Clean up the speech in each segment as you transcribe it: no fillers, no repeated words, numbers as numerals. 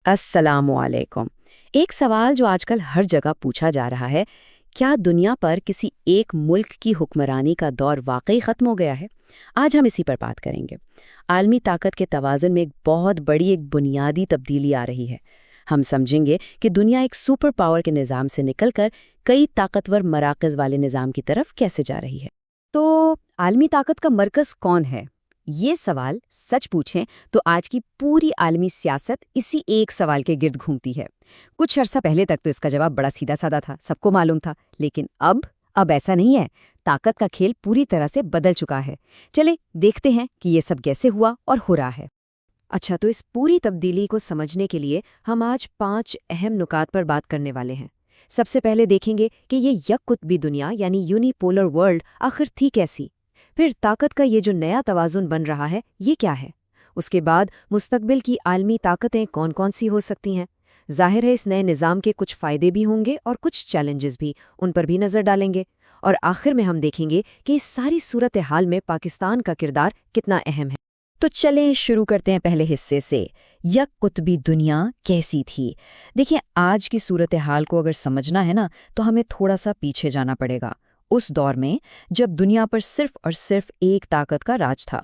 السلام علیکم۔ ایک سوال جو آج کل ہر جگہ پوچھا جا رہا ہے، کیا دنیا پر کسی ایک ملک کی حکمرانی کا دور واقعی ختم ہو گیا ہے؟ آج ہم اسی پر بات کریں گے۔ عالمی طاقت کے توازن میں ایک بہت بڑی ایک بنیادی تبدیلی آ رہی ہے۔ ہم سمجھیں گے کہ دنیا ایک سپر پاور کے نظام سے نکل کر کئی طاقتور مراکز والے نظام کی طرف کیسے جا رہی ہے۔ تو عالمی طاقت کا مرکز کون ہے؟ یہ سوال سچ پوچھیں تو آج کی پوری عالمی سیاست اسی ایک سوال کے گرد گھومتی ہے۔ کچھ عرصہ پہلے تک تو اس کا جواب بڑا سیدھا سادہ تھا، سب کو معلوم تھا، لیکن اب ایسا نہیں ہے۔ طاقت کا کھیل پوری طرح سے بدل چکا ہے۔ چلے دیکھتے ہیں کہ یہ سب کیسے ہوا اور ہو رہا ہے۔ اچھا، تو اس پوری تبدیلی کو سمجھنے کے لیے ہم آج 5 اہم نکات پر بات کرنے والے ہیں۔ سب سے پہلے دیکھیں گے کہ یہ یک قطبی دنیا یعنی یونی پولر ورلڈ آخر تھی کیسی؟ پھر طاقت کا یہ جو نیا توازن بن رہا ہے یہ کیا ہے؟ اس کے بعد مستقبل کی عالمی طاقتیں کون کون سی ہو سکتی ہیں؟ ظاہر ہے اس نئے نظام کے کچھ فائدے بھی ہوں گے اور کچھ چیلنجز بھی، ان پر بھی نظر ڈالیں گے۔ اور آخر میں ہم دیکھیں گے کہ اس ساری صورتحال میں پاکستان کا کردار کتنا اہم ہے۔ تو چلیں شروع کرتے ہیں پہلے حصے سے، یک قطبی دنیا کیسی تھی؟ دیکھیں، آج کی صورتحال کو اگر سمجھنا ہے نا تو ہمیں تھوڑا سا پیچھے جانا پڑے گا، اس دور میں جب دنیا پر صرف اور صرف ایک طاقت کا راج تھا۔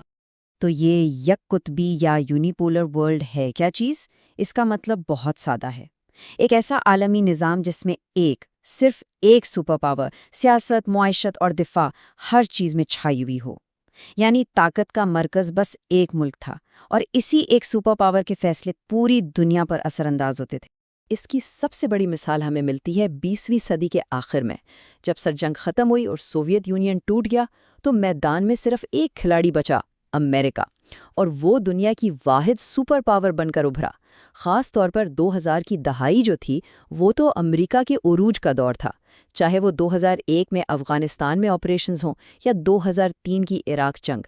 تو یہ یک قطبی یا یونیپولر ورلڈ ہے کیا چیز؟ اس کا مطلب بہت سادہ ہے۔ ایک ایسا عالمی نظام جس میں صرف ایک سپر پاور سیاست، معیشت اور دفاع ہر چیز میں چھائی ہوئی ہو۔ یعنی طاقت کا مرکز بس ایک ملک تھا اور اسی ایک سپر پاور کے فیصلے پوری دنیا پر اثر انداز ہوتے تھے۔ اس کی سب سے بڑی مثال ہمیں ملتی ہے 20ویں صدی کے آخر میں، جب سر جنگ ختم ہوئی اور سوویت یونین ٹوٹ گیا تو میدان میں صرف ایک کھلاڑی بچا، امریکا، اور وہ دنیا کی واحد سپر پاور بن کر ابھرا۔ خاص طور پر 2000 کی دہائی جو تھی وہ تو امریکا کے عروج کا دور تھا، چاہے وہ 2001 میں افغانستان میں آپریشنز ہوں یا 2003 کی عراق جنگ۔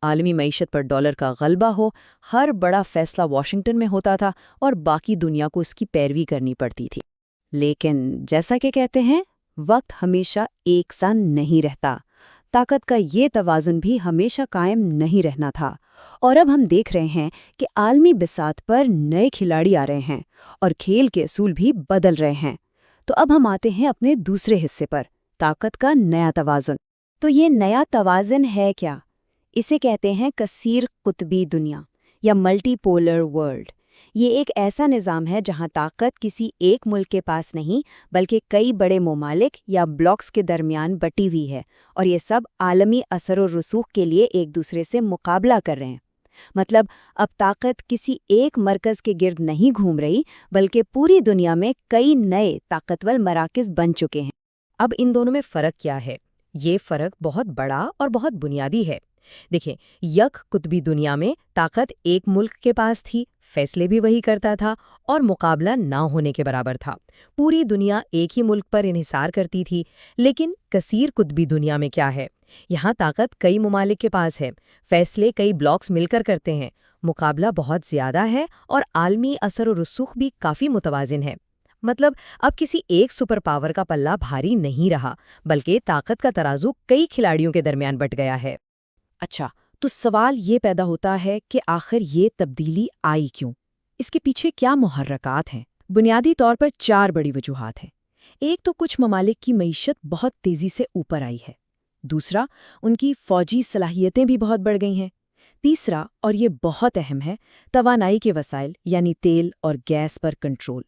عالمی معیشت پر ڈالر کا غلبہ ہو، ہر بڑا فیصلہ واشنگٹن میں ہوتا تھا اور باقی دنیا کو اس کی پیروی کرنی پڑتی تھی۔ لیکن جیسا کہ کہتے ہیں، وقت ہمیشہ ایک سا نہیں رہتا۔ طاقت کا یہ توازن بھی ہمیشہ قائم نہیں رہنا تھا، اور اب ہم دیکھ رہے ہیں کہ عالمی بساط پر نئے کھلاڑی آ رہے ہیں اور کھیل کے اصول بھی بدل رہے ہیں۔ تو اب ہم آتے ہیں اپنے دوسرے حصے پر، طاقت کا نیا توازن۔ تو یہ نیا توازن ہے کیا؟ اسے کہتے ہیں کثیر قطبی دنیا یا ملٹی پولر ورلڈ۔ یہ ایک ایسا نظام ہے جہاں طاقت کسی ایک ملک کے پاس نہیں بلکہ کئی بڑے ممالک یا بلاکس کے درمیان بٹی ہوئی ہے، اور یہ سب عالمی اثر و رسوخ کے لیے ایک دوسرے سے مقابلہ کر رہے ہیں۔ مطلب اب طاقت کسی ایک مرکز کے گرد نہیں گھوم رہی بلکہ پوری دنیا میں کئی نئے طاقتور مراکز بن چکے ہیں۔ اب ان دونوں میں فرق کیا ہے؟ یہ فرق بہت بڑا اور بہت بنیادی ہے۔ دیکھیں، یک قطبی دنیا میں طاقت ایک ملک کے پاس تھی، فیصلے بھی وہی کرتا تھا اور مقابلہ نہ ہونے کے برابر تھا۔ پوری دنیا ایک ہی ملک پر انحصار کرتی تھی۔ لیکن کثیر قطبی دنیا میں کیا ہے؟ یہاں طاقت کئی ممالک کے پاس ہے، فیصلے کئی بلاکس مل کر کرتے ہیں، مقابلہ بہت زیادہ ہے اور عالمی اثر و رسوخ بھی کافی متوازن ہے۔ مطلب اب کسی ایک سپر پاور کا پلہ بھاری نہیں رہا بلکہ طاقت کا ترازو کئی کھلاڑیوں کے درمیان بٹ گیا ہے۔ اچھا، تو سوال یہ پیدا ہوتا ہے کہ آخر یہ تبدیلی آئی کیوں؟ اس کے پیچھے کیا محرکات ہیں؟ بنیادی طور پر 4 بڑی وجوہات ہیں۔ ایک تو کچھ ممالک کی معیشت بہت تیزی سے اوپر آئی ہے۔ دوسرا، ان کی فوجی صلاحیتیں بھی بہت بڑھ گئی ہیں۔ تیسرا، اور یہ بہت اہم ہے، توانائی کے وسائل یعنی تیل اور گیس پر کنٹرول۔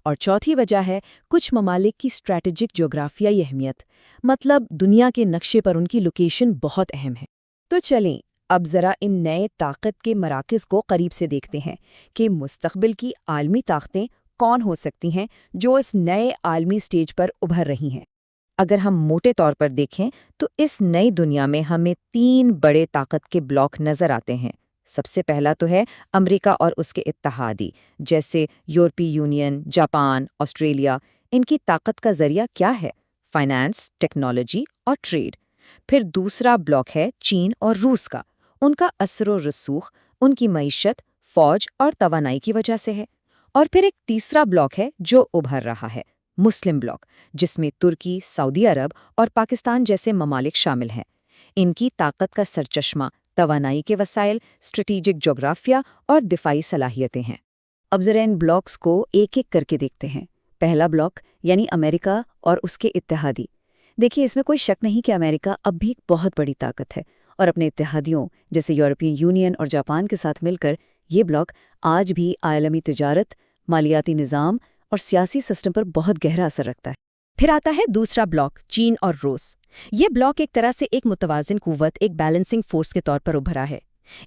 اور چوتھی وجہ ہے کچھ ممالک کی اسٹریٹجک جغرافیائی اہمیت، مطلب دنیا کے نقشے پر ان کی لوکیشن بہت اہم ہے۔ تو چلیں اب ذرا ان نئے طاقت کے مراکز کو قریب سے دیکھتے ہیں کہ مستقبل کی عالمی طاقتیں کون ہو سکتی ہیں جو اس نئے عالمی سٹیج پر ابھر رہی ہیں۔ اگر ہم موٹے طور پر دیکھیں تو اس نئی دنیا میں ہمیں 3 بڑے طاقت کے بلاک نظر آتے ہیں۔ سب سے پہلا تو ہے امریکہ اور اس کے اتحادی، جیسے یورپی یونین، جاپان، آسٹریلیا۔ ان کی طاقت کا ذریعہ کیا ہے؟ فائنانس، ٹیکنالوجی اور ٹریڈ۔ پھر دوسرا بلاک ہے چین اور روس کا۔ ان کا اثر و رسوخ ان کی معیشت، فوج اور توانائی کی وجہ سے ہے۔ اور پھر ایک تیسرا بلاک ہے جو ابھر رہا ہے، مسلم بلاک، جس میں ترکی، سعودی عرب اور پاکستان جیسے ممالک شامل ہیں۔ ان کی طاقت کا سرچشمہ توانائی کے وسائل، اسٹریٹجک جغرافیہ اور دفاعی صلاحیتیں ہیں۔ اب ذرا ان بلاکس کو ایک ایک کر کے دیکھتے ہیں۔ پہلا بلاک یعنی امریکہ اور اس کے اتحادی۔ دیکھیے، اس میں کوئی شک نہیں کہ امریکہ اب بھی ایک بہت بڑی طاقت ہے، اور اپنے اتحادیوں جیسے یورپین یونین اور جاپان کے ساتھ مل کر یہ بلاک آج بھی عالمی تجارت، مالیاتی نظام اور سیاسی سسٹم پر بہت گہرا اثر رکھتا ہے۔ پھر آتا ہے دوسرا بلاک، چین اور روس۔ یہ بلاک ایک طرح سے ایک متوازن قوت، ایک بیلنسنگ فورس کے طور پر ابھرا ہے۔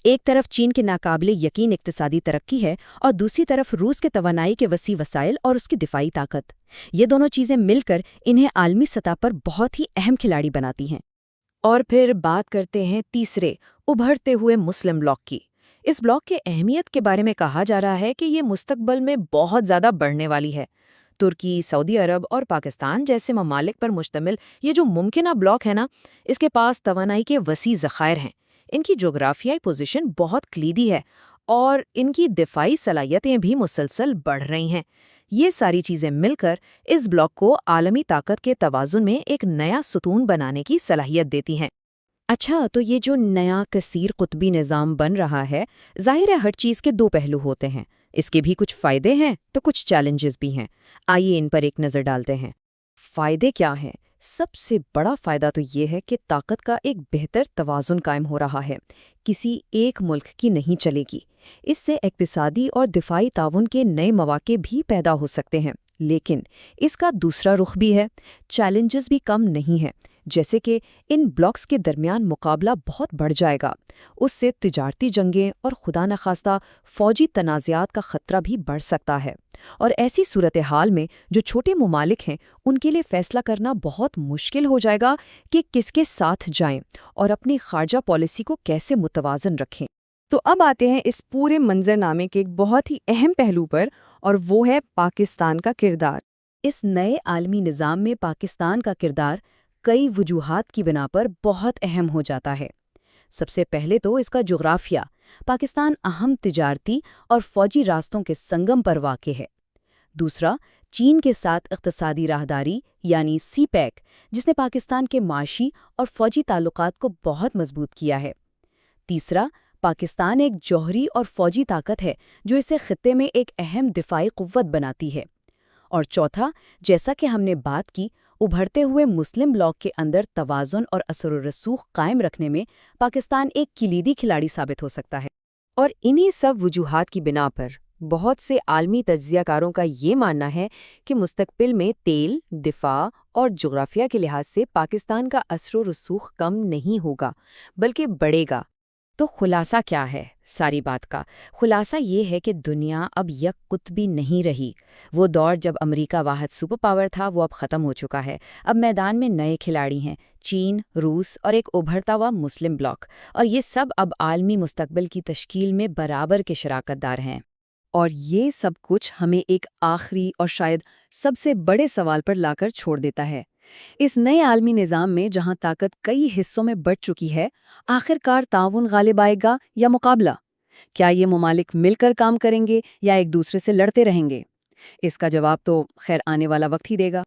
ایک طرف چین کے ناقابل یقین اقتصادی ترقی ہے اور دوسری طرف روس کے توانائی کے وسیع وسائل اور اس کی دفاعی طاقت۔ یہ دونوں چیزیں مل کر انہیں عالمی سطح پر بہت ہی اہم کھلاڑی بناتی ہیں۔ اور پھر بات کرتے ہیں تیسرے ابھرتے ہوئے مسلم بلاک کی۔ اس بلاک کے اہمیت کے بارے میں کہا جا رہا ہے کہ یہ مستقبل میں بہت زیادہ بڑھنے والی ہے۔ ترکی، سعودی عرب اور پاکستان جیسے ممالک پر مشتمل یہ جو ممکنہ بلاک ہے نا، اس کے پاس توانائی کے وسیع ذخائر ہیں۔ ان کی جغرافیائی پوزیشن بہت کلیدی ہے اور ان کی دفاعی صلاحیتیں بھی مسلسل بڑھ رہی ہیں۔ یہ ساری چیزیں مل کر اس بلاک کو عالمی طاقت کے توازن میں ایک نیا ستون بنانے کی صلاحیت دیتی ہیں۔ اچھا، تو یہ جو نیا کثیر قطبی نظام بن رہا ہے، ظاہر ہے ہر چیز کے دو پہلو ہوتے ہیں۔ اس کے بھی کچھ فائدے ہیں تو کچھ چیلنجز بھی ہیں۔ آئیے ان پر ایک نظر ڈالتے ہیں۔ فائدے کیا ہیں؟ سب سے بڑا فائدہ تو یہ ہے کہ طاقت کا ایک بہتر توازن قائم ہو رہا ہے، کسی ایک ملک کی نہیں چلے گی۔ اس سے اقتصادی اور دفاعی تعاون کے نئے مواقع بھی پیدا ہو سکتے ہیں، لیکن اس کا دوسرا رخ بھی ہے۔ چیلنجز بھی کم نہیں ہیں، جیسے کہ ان بلاکس کے درمیان مقابلہ بہت بڑھ جائے گا۔ اس سے تجارتی جنگیں اور خدا نخواستہ فوجی تنازعات کا خطرہ بھی بڑھ سکتا ہے، اور ایسی صورتحال میں جو چھوٹے ممالک ہیں ان کے لیے فیصلہ کرنا بہت مشکل ہو جائے گا کہ کس کے ساتھ جائیں اور اپنی خارجہ پالیسی کو کیسے متوازن رکھیں۔ تو اب آتے ہیں اس پورے منظرنامے کے ایک بہت ہی اہم پہلو پر، اور وہ ہے پاکستان کا کردار۔ اس نئے عالمی نظام میں پاکستان کا کردار کئی وجوہات کی بنا پر بہت اہم ہو جاتا ہے۔ سب سے پہلے تو اس کا جغرافیہ۔ پاکستان اہم تجارتی اور فوجی راستوں کے سنگم پر واقع ہے۔ دوسرا، چین کے ساتھ اقتصادی راہداری یعنی سی پیک، جس نے پاکستان کے معاشی اور فوجی تعلقات کو بہت مضبوط کیا ہے۔ تیسرا، پاکستان ایک جوہری اور فوجی طاقت ہے جو اسے خطے میں ایک اہم دفاعی قوت بناتی ہے۔ اور چوتھا، جیسا کہ ہم نے بات کی، ابھرتے ہوئے مسلم بلاک کے اندر توازن اور اثر و رسوخ قائم رکھنے میں پاکستان ایک کلیدی کھلاڑی ثابت ہو سکتا ہے۔ اور انہی سب وجوہات کی بنا پر بہت سے عالمی تجزیہ کاروں کا یہ ماننا ہے کہ مستقبل میں تیل، دفاع اور جغرافیہ کے لحاظ سے پاکستان کا اثر و رسوخ کم نہیں ہوگا بلکہ بڑھے گا۔ تو خلاصہ کیا ہے ساری بات کا؟ خلاصہ یہ ہے کہ دنیا اب یک قطبی نہیں رہی۔ وہ دور جب امریکہ واحد سپر پاور تھا وہ اب ختم ہو چکا ہے۔ اب میدان میں نئے کھلاڑی ہیں، چین، روس اور ایک ابھرتا ہوا مسلم بلاک، اور یہ سب اب عالمی مستقبل کی تشکیل میں برابر کے شراکت دار ہیں۔ اور یہ سب کچھ ہمیں ایک آخری اور شاید سب سے بڑے سوال پر لا کر چھوڑ دیتا ہے۔ اس نئے عالمی نظام میں جہاں طاقت کئی حصوں میں بٹ چکی ہے، آخر کار تعاون غالب آئے گا یا مقابلہ؟ کیا یہ ممالک مل کر کام کریں گے یا ایک دوسرے سے لڑتے رہیں گے؟ اس کا جواب تو خیر آنے والا وقت ہی دے گا۔